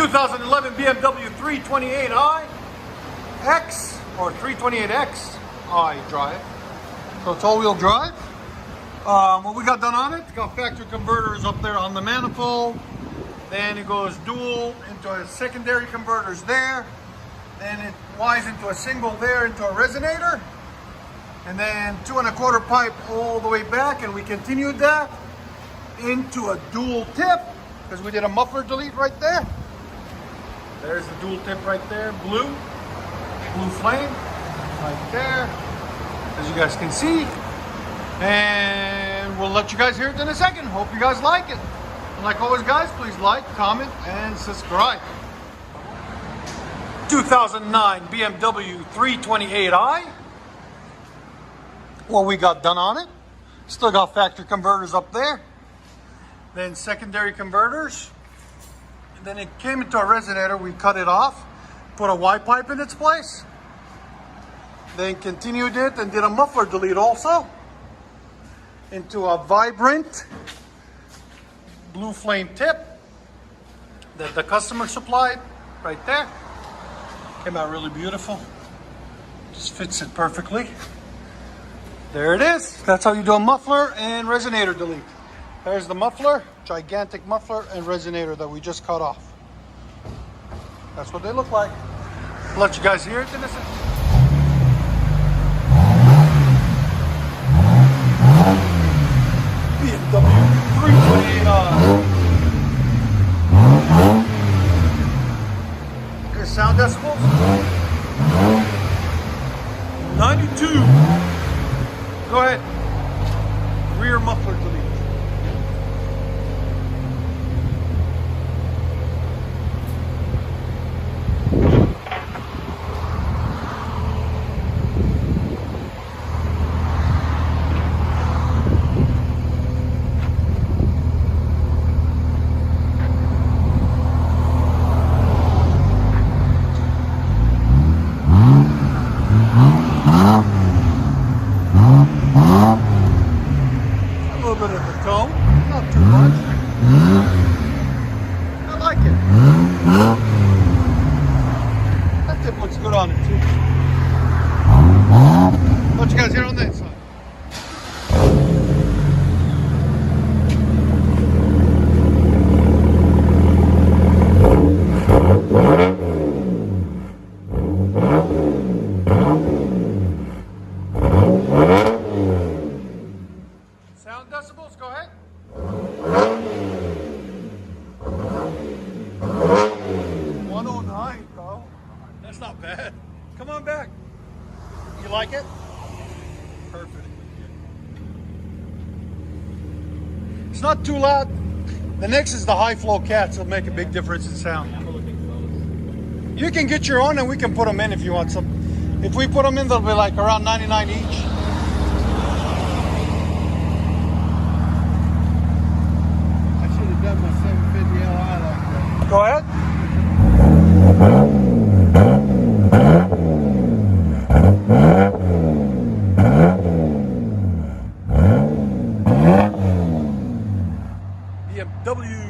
2011 BMW 328i X or 328xi drive. So it's all-wheel drive. What we got done on it, got factory converters up there on the manifold. Then it goes dual into a secondary converters there. Then it wires into a single there into a resonator. And then 2 1/4 pipe all the way back, and we continued that into a dual tip because we did a muffler delete right there. There's the dual tip right there, blue flame right there, as you guys can see. And we'll let you guys hear it in a second. Hope you guys like it. And like always, guys, please like, comment, and subscribe. 2009 BMW 328i. What we got done on it. Still got factory converters up there. Then secondary converters. And then it came into a resonator. We cut it off. Put a Y pipe in its place. Then continued it and did a muffler delete also. Into a vibrant blue flame tip that the customer supplied right there. Came out really beautiful. Just fits it perfectly. There it is. That's how you do a muffler and resonator delete. There's the muffler, gigantic muffler and resonator that we just cut off. That's what they look like. I'll let you guys hear it in a second. BMW 328i. Okay, sound decibels. 92. Go ahead. Rear muffler delete. Bit of the tone, not too much. I like it. That tip looks good on it too. Let you guys hear on that side. Sound decibels, go ahead. 109, bro. That's not bad. Come on back. You like it? Perfect. It's not too loud. The next is the high flow cats. It'll make a big difference in sound. You can get your own and we can put them in if you want some. If we put them in, they'll be like around 99 each. Done my 750Li like that. Go ahead. BMW